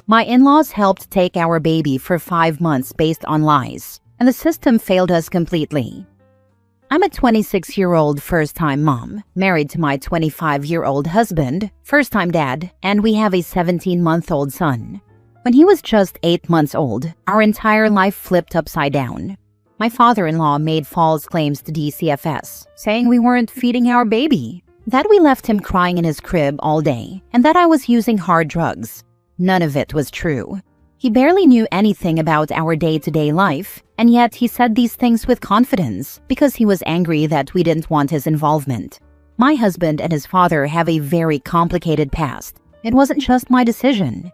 My in-laws helped take our baby for 5 months based on lies, and the system failed us completely. I'm a 26-year-old first-time mom, married to my 25-year-old husband, first-time dad, and we have a 17-month-old son. When he was just 8 months old, our entire life flipped upside down. My father-in-law made false claims to DCFS, saying we weren't feeding our baby, that we left him crying in his crib all day, and that I was using hard drugs. None of it was true. He barely knew anything about our day-to-day life, and yet he said these things with confidence because he was angry that we didn't want his involvement. My husband and his father have a very complicated past. It wasn't just my decision.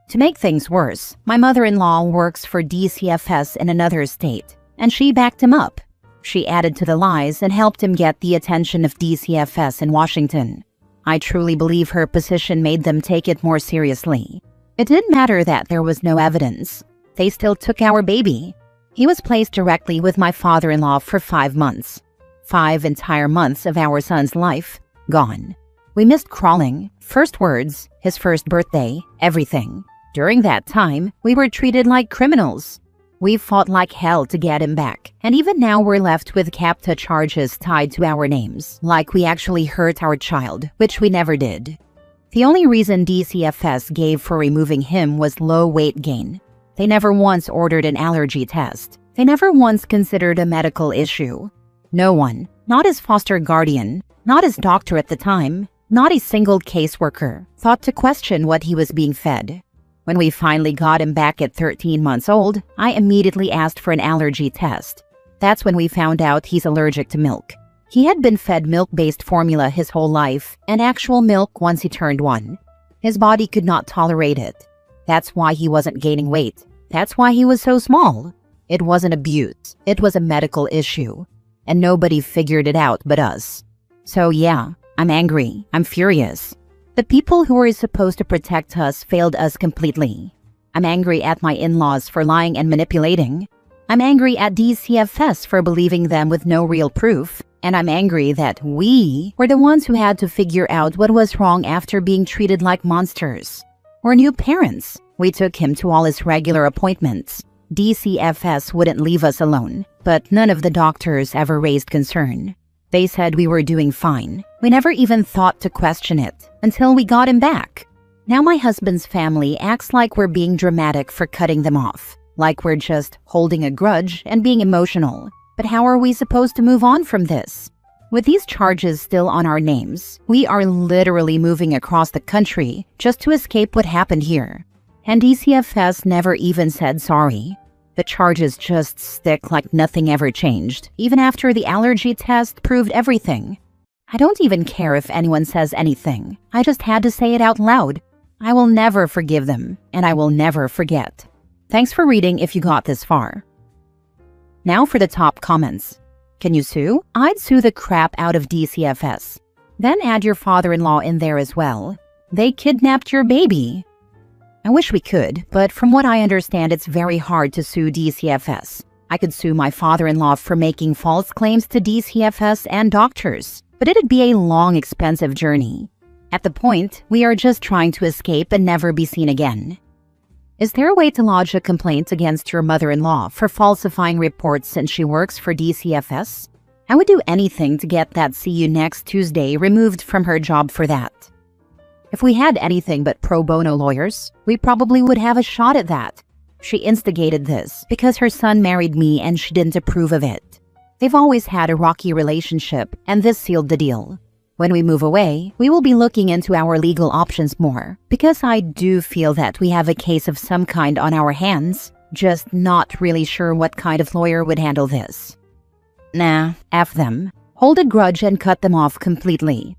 To make things worse, my mother-in-law works for DCFS in another state, and she backed him up. She added to the lies and helped him get the attention of DCFS in Washington. I truly believe her position made them take it more seriously. It didn't matter that there was no evidence. They still took our baby. He was placed directly with my father-in-law for 5 months. 5 entire months of our son's life, gone. We missed crawling, first words, his first birthday, everything. During that time, we were treated like criminals. We fought like hell to get him back, and even now we're left with CAPTA charges tied to our names, like we actually hurt our child, which we never did. The only reason DCFS gave for removing him was low weight gain. They never once ordered an allergy test. They never once considered a medical issue. No one, not his foster guardian, not his doctor at the time, not a single caseworker, thought to question what he was being fed. When we finally got him back at 13 months old, I immediately asked for an allergy test. That's when we found out he's allergic to milk. He had been fed milk-based formula his whole life and actual milk once he turned 1. His body could not tolerate it. That's why he wasn't gaining weight. That's why he was so small. It wasn't abuse. It was a medical issue. And nobody figured it out but us. So yeah, I'm angry. I'm furious. The people who were supposed to protect us failed us completely. I'm angry at my in-laws for lying and manipulating. I'm angry at DCFS for believing them with no real proof. And I'm angry that we were the ones who had to figure out what was wrong after being treated like monsters. We're new parents. We took him to all his regular appointments. DCFS wouldn't leave us alone, but none of the doctors ever raised concern. They said we were doing fine. We never even thought to question it until we got him back. Now my husband's family acts like we're being dramatic for cutting them off, like we're just holding a grudge and being emotional. But how are we supposed to move on from this? With these charges still on our names, we are literally moving across the country just to escape what happened here. And DCFS never even said sorry. The charges just stick like nothing ever changed, even after the allergy test proved everything. I don't even care if anyone says anything. I just had to say it out loud. I will never forgive them, and I will never forget. Thanks for reading if you got this far. Now for the top comments. Can you sue? I'd sue the crap out of DCFS. Then add your father-in-law in there as well. They kidnapped your baby. I wish we could, but from what I understand, it's very hard to sue DCFS. I could sue my father-in-law for making false claims to DCFS and doctors, but it'd be a long, expensive journey. At the point, we are just trying to escape and never be seen again. Is there a way to lodge a complaint against your mother-in-law for falsifying reports since she works for DCFS? I would do anything to get that "see you next Tuesday" removed from her job for that. If we had anything but pro bono lawyers, we probably would have a shot at that. She instigated this because her son married me and she didn't approve of it. They've always had a rocky relationship, and this sealed the deal. When we move away, we will be looking into our legal options more, because I do feel that we have a case of some kind on our hands, just not really sure what kind of lawyer would handle this. Nah, F them. Hold a grudge and cut them off completely.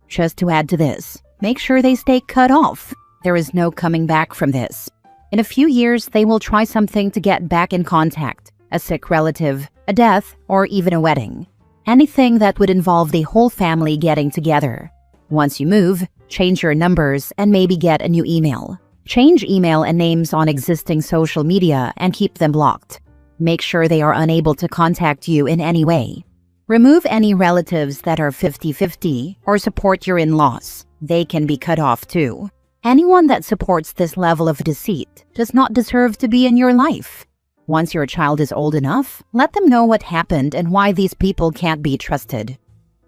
Just to add to this, make sure they stay cut off. There is no coming back from this. In a few years, they will try something to get back in contact, a sick relative, a death, or even a wedding. Anything that would involve the whole family getting together. Once you move, change your numbers and maybe get a new email. Change email and names on existing social media and keep them blocked. Make sure they are unable to contact you in any way. Remove any relatives that are 50-50 or support your in-laws. They can be cut off too. Anyone that supports this level of deceit does not deserve to be in your life. Once your child is old enough, let them know what happened and why these people can't be trusted.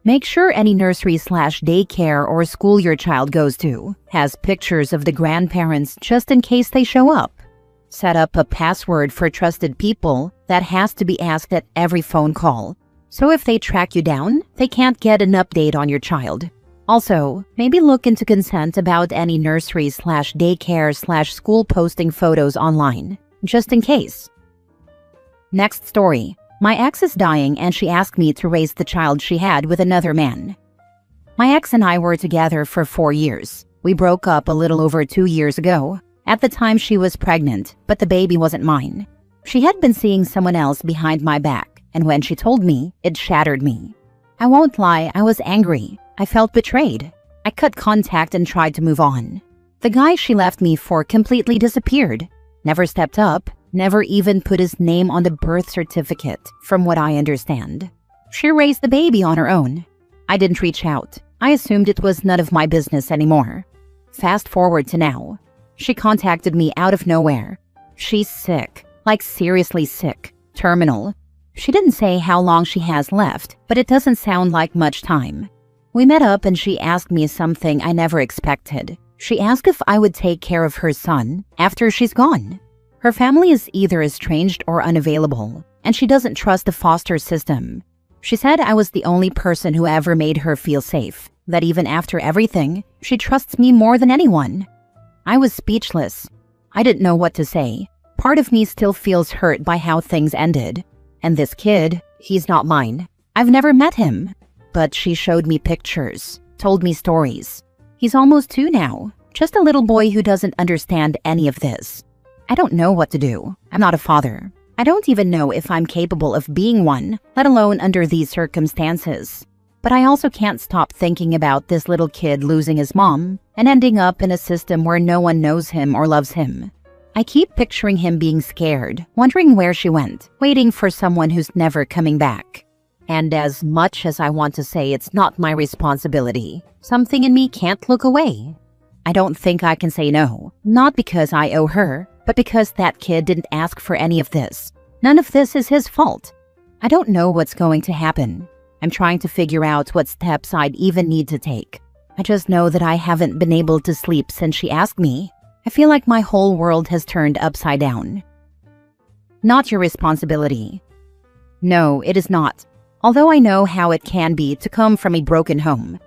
Make sure any nursery/daycare or school your child goes to has pictures of the grandparents just in case they show up. Set up a password for trusted people that has to be asked at every phone call. So if they track you down, they can't get an update on your child. Also, maybe look into consent about any nursery/daycare/school posting photos online, just in case. Next story. My ex is dying and she asked me to raise the child she had with another man. My ex and I were together for 4 years. We broke up a little over 2 years ago. At the time she was pregnant, but the baby wasn't mine. She had been seeing someone else behind my back, and when she told me, it shattered me. I won't lie, I was angry. I felt betrayed. I cut contact and tried to move on. The guy she left me for completely disappeared. Never stepped up. Never even put his name on the birth certificate, from what I understand. She raised the baby on her own. I didn't reach out. I assumed it was none of my business anymore. Fast forward to now. She contacted me out of nowhere. She's sick, like seriously sick, terminal. She didn't say how long she has left, but it doesn't sound like much time. We met up and she asked me something I never expected. She asked if I would take care of her son after she's gone. Her family is either estranged or unavailable, and she doesn't trust the foster system. She said I was the only person who ever made her feel safe, that even after everything, she trusts me more than anyone. I was speechless. I didn't know what to say. Part of me still feels hurt by how things ended. And this kid, he's not mine. I've never met him. But she showed me pictures, told me stories. He's almost 2 now, just a little boy who doesn't understand any of this. I don't know what to do. I'm not a father. I don't even know if I'm capable of being one, let alone under these circumstances. But I also can't stop thinking about this little kid losing his mom and ending up in a system where no one knows him or loves him. I keep picturing him being scared, wondering where she went, waiting for someone who's never coming back. And as much as I want to say it's not my responsibility, something in me can't look away. I don't think I can say no, not because I owe her, but because that kid didn't ask for any of this. None of this is his fault. I don't know what's going to happen. I'm trying to figure out what steps I'd even need to take. I just know that I haven't been able to sleep since she asked me. I feel like my whole world has turned upside down. Not your responsibility. No, it is not. Although I know how it can be to come from a broken home.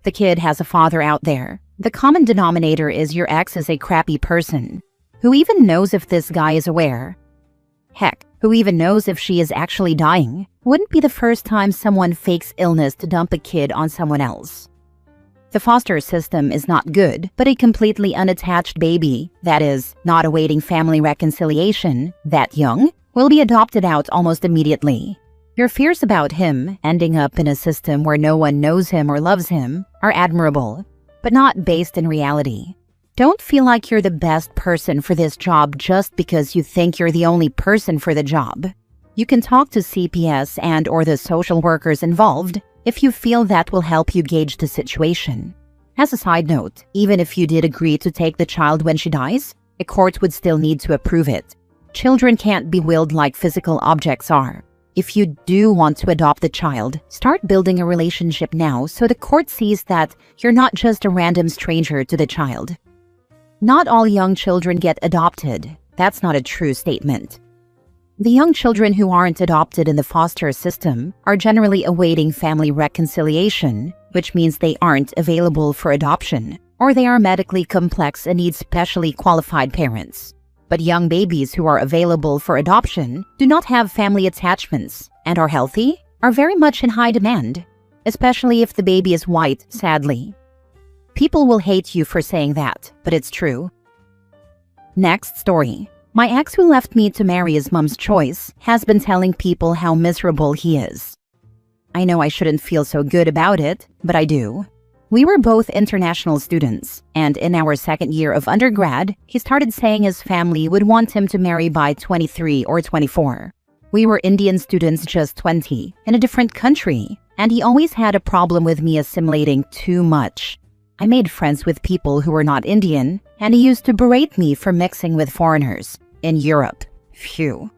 The kid has a father out there. The common denominator is your ex is a crappy person. Who even knows if this guy is aware? Heck, who even knows if she is actually dying? Wouldn't be the first time someone fakes illness to dump a kid on someone else. The foster system is not good, but a completely unattached baby, that is, not awaiting family reconciliation, that young, will be adopted out almost immediately. Your fears about him ending up in a system where no one knows him or loves him are admirable, but not based in reality. Don't feel like you're the best person for this job just because you think you're the only person for the job. You can talk to CPS and/or the social workers involved if you feel that will help you gauge the situation. As a side note, even if you did agree to take the child when she dies, a court would still need to approve it. Children can't be willed like physical objects are. If you do want to adopt the child, start building a relationship now so the court sees that you're not just a random stranger to the child. Not all young children get adopted. That's not a true statement. The young children who aren't adopted in the foster system are generally awaiting family reconciliation, which means they aren't available for adoption, or they are medically complex and need specially qualified parents. But young babies who are available for adoption do not have family attachments and are healthy, are very much in high demand, especially if the baby is white, sadly. People will hate you for saying that, but it's true. Next story. My ex who left me to marry his mom's choice has been telling people how miserable he is. I know I shouldn't feel so good about it, but I do. We were both international students, and in our second year of undergrad, he started saying his family would want him to marry by 23 or 24. We were Indian students just 20, in a different country, and he always had a problem with me assimilating too much. I made friends with people who were not Indian, and he used to berate me for mixing with foreigners in Europe. Phew.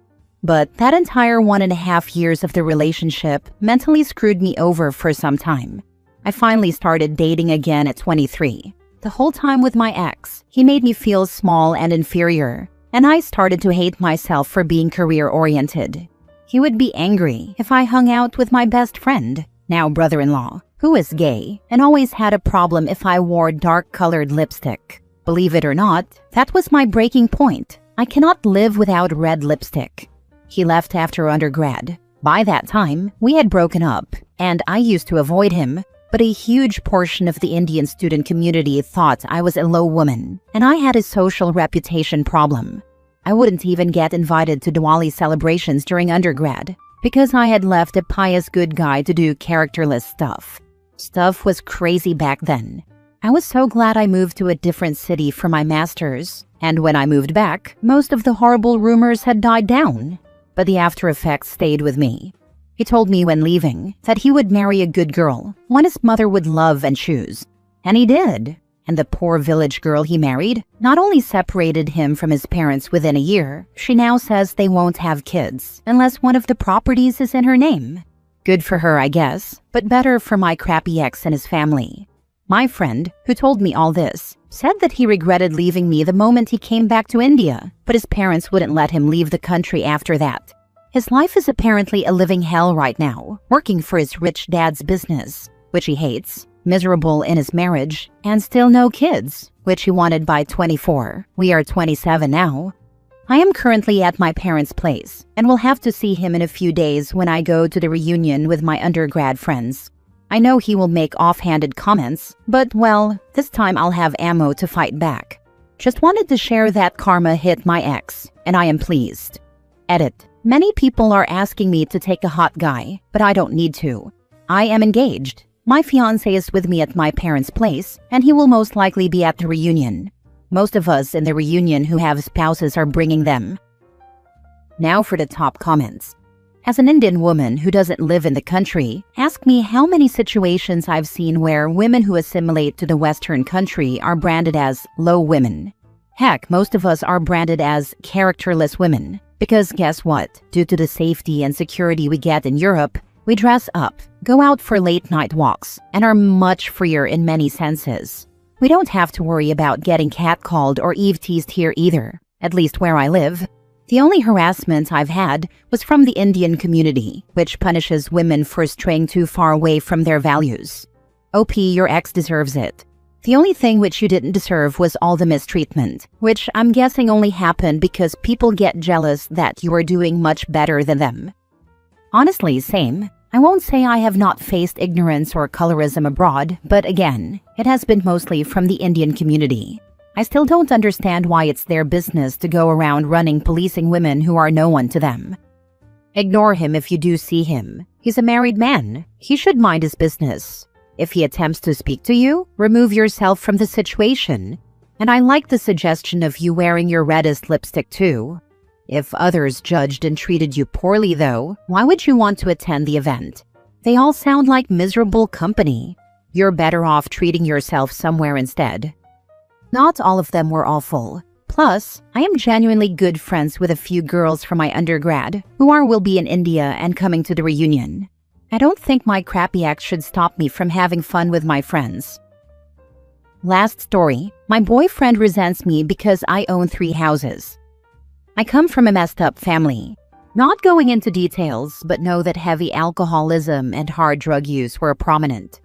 But that entire 1.5 years of the relationship mentally screwed me over for some time. I finally started dating again at 23. The whole time with my ex, he made me feel small and inferior, and I started to hate myself for being career-oriented. He would be angry if I hung out with my best friend, now brother-in-law, who is gay, and always had a problem if I wore dark-colored lipstick. Believe it or not, that was my breaking point. I cannot live without red lipstick. He left after undergrad. By that time, we had broken up, and I used to avoid him, but a huge portion of the Indian student community thought I was a low woman, and I had a social reputation problem. I wouldn't even get invited to Diwali celebrations during undergrad, because I had left a pious good guy to do characterless stuff. Stuff was crazy back then. I was so glad I moved to a different city for my master's, and when I moved back, most of the horrible rumors had died down. But the after effects stayed with me. He told me when leaving that he would marry a good girl, one his mother would love and choose. And he did. And the poor village girl he married not only separated him from his parents within a year, she now says they won't have kids unless one of the properties is in her name. Good for her, I guess, but better for my crappy ex and his family. My friend, who told me all this, said that he regretted leaving me the moment he came back to India, but his parents wouldn't let him leave the country after that. His life is apparently a living hell right now, working for his rich dad's business, which he hates, miserable in his marriage, and still no kids, which he wanted by 24. We are 27 now. I am currently at my parents' place, and will have to see him in a few days when I go to the reunion with my undergrad friends. I know he will make offhanded comments, but well, this time I'll have ammo to fight back. Just wanted to share that karma hit my ex, and I am pleased. Edit. Many people are asking me to take a hot guy, but I don't need to. I am engaged. My fiancé is with me at my parents' place, and he will most likely be at the reunion. Most of us in the reunion who have spouses are bringing them. Now for the top comments. As an Indian woman who doesn't live in the country, ask me how many situations I've seen where women who assimilate to the Western country are branded as low women. Heck, most of us are branded as characterless women. Because guess what? Due to the safety and security we get in Europe, we dress up, go out for late-night walks, and are much freer in many senses. We don't have to worry about getting catcalled or eve-teased here either, at least where I live. The only harassment I've had was from the Indian community, which punishes women for straying too far away from their values. OP, your ex deserves it. The only thing which you didn't deserve was all the mistreatment, which I'm guessing only happened because people get jealous that you are doing much better than them. Honestly, same. I won't say I have not faced ignorance or colorism abroad, but again, it has been mostly from the Indian community. I still don't understand why it's their business to go around running policing women who are no one to them. Ignore him if you do see him. He's a married man. He should mind his business. If he attempts to speak to you, remove yourself from the situation. And I like the suggestion of you wearing your reddest lipstick too. If others judged and treated you poorly though, why would you want to attend the event? They all sound like miserable company. You're better off treating yourself somewhere instead. Not all of them were awful. Plus, I am genuinely good friends with a few girls from my undergrad who will be in India and coming to the reunion. I don't think my crappy ex should stop me from having fun with my friends. Last story. My boyfriend resents me because I own 3 houses. I come from a messed up family. Not going into details, but know that heavy alcoholism and hard drug use were prominent.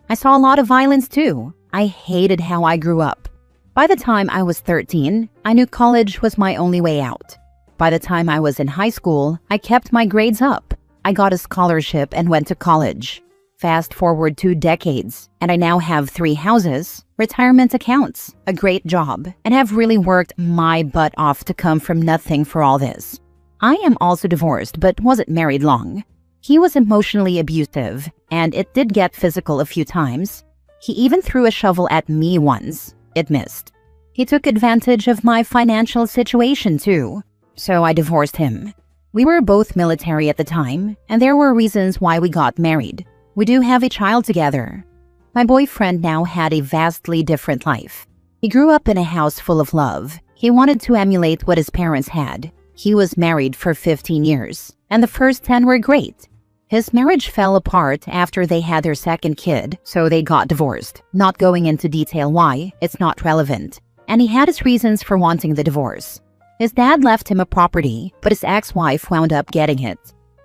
I saw a lot of violence too. I hated how I grew up. By the time I was 13, I knew college was my only way out. By the time I was in high school, I kept my grades up. I got a scholarship and went to college. Fast forward 2 decades, and I now have 3 houses, retirement accounts, a great job, and have really worked my butt off to come from nothing for all this. I am also divorced, but wasn't married long. He was emotionally abusive, and it did get physical a few times. He even threw a shovel at me once. It missed. He took advantage of my financial situation too, so I divorced him. We were both military at the time, and there were reasons why we got married. We do have a child together. My boyfriend now had a vastly different life. He grew up in a house full of love. He wanted to emulate what his parents had. He was married for 15 years, and the first 10 were great. His marriage fell apart after they had their second kid, so they got divorced. Not going into detail why, it's not relevant. And he had his reasons for wanting the divorce. His dad left him a property, but his ex-wife wound up getting it.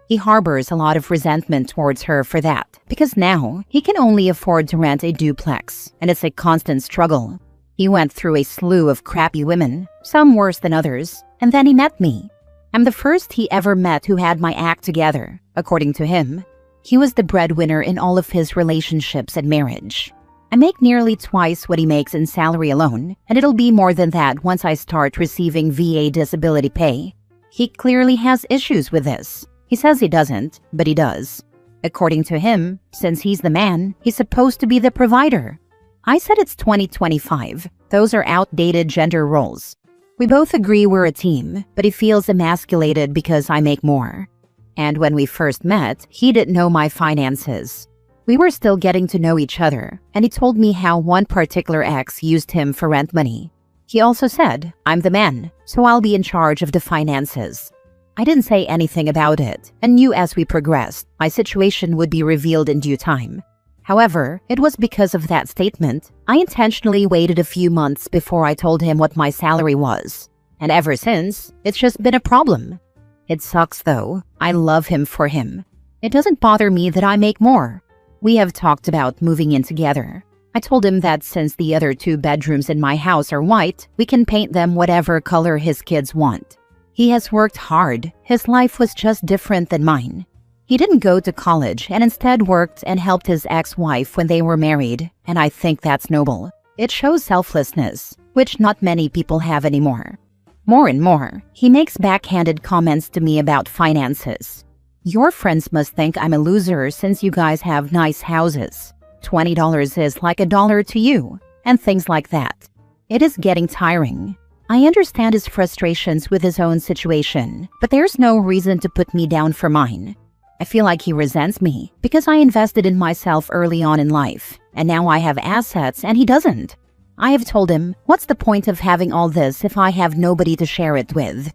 He harbors a lot of resentment towards her for that, because now he can only afford to rent a duplex, and it's a constant struggle. He went through a slew of crappy women, some worse than others, and then he met me. I'm the first he ever met who had my act together. According to him, he was the breadwinner in all of his relationships and marriage. I make nearly twice what he makes in salary alone, and it'll be more than that once I start receiving VA disability pay. He clearly has issues with this. He says he doesn't, but he does. According to him, since he's the man, he's supposed to be the provider. I said it's 2025. Those are outdated gender roles. We both agree we're a team, but he feels emasculated because I make more. And when we first met, he didn't know my finances. We were still getting to know each other, and he told me how one particular ex used him for rent money. He also said, I'm the man, so I'll be in charge of the finances. I didn't say anything about it, and knew as we progressed, my situation would be revealed in due time. However, it was because of that statement, I intentionally waited a few months before I told him what my salary was. And ever since, it's just been a problem. It sucks though. I love him for him. It doesn't bother me that I make more. We have talked about moving in together. I told him that since the other 2 bedrooms in my house are white, we can paint them whatever color his kids want. He has worked hard. His life was just different than mine. He didn't go to college and instead worked and helped his ex-wife when they were married, and I think that's noble. It shows selflessness, which not many people have anymore. More and more, he makes backhanded comments to me about finances. Your friends must think I'm a loser since you guys have nice houses. $20 is like $1 to you, and things like that. It is getting tiring. I understand his frustrations with his own situation, but there's no reason to put me down for mine. I feel like he resents me because I invested in myself early on in life, and now I have assets and he doesn't. I have told him, what's the point of having all this if I have nobody to share it with?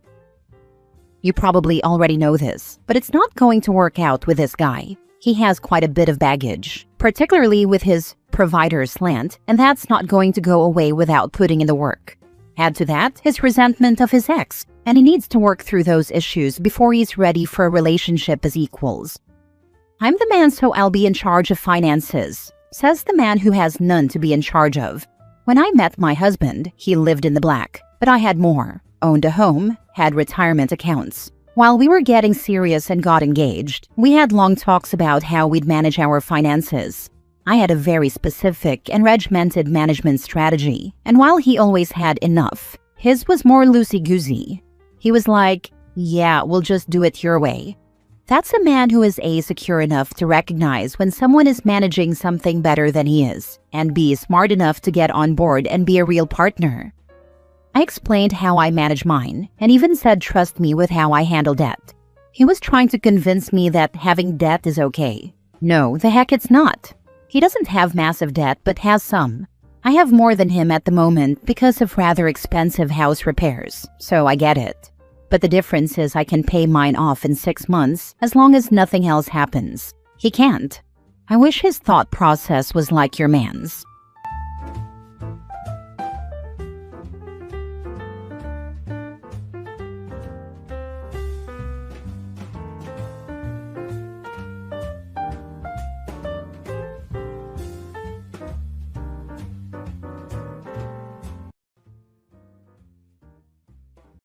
You probably already know this, but it's not going to work out with this guy. He has quite a bit of baggage, particularly with his provider slant, and that's not going to go away without putting in the work. Add to that his resentment of his ex, and he needs to work through those issues before he's ready for a relationship as equals. I'm the man, so I'll be in charge of finances, says the man who has none to be in charge of. When I met my husband, he lived in the black, but I had more, owned a home, had retirement accounts. While we were getting serious and got engaged, we had long talks about how we'd manage our finances. I had a very specific and regimented management strategy, and while he always had enough, his was more loosey-goosey. He was like, yeah, we'll just do it your way. That's a man who is A, secure enough to recognize when someone is managing something better than he is, and B, smart enough to get on board and be a real partner. I explained how I manage mine, and even said trust me with how I handle debt. He was trying to convince me that having debt is okay. No, the heck it's not. He doesn't have massive debt, but has some. I have more than him at the moment because of rather expensive house repairs, so I get it. But the difference is I can pay mine off in 6 months as long as nothing else happens. He can't. I wish his thought process was like your man's.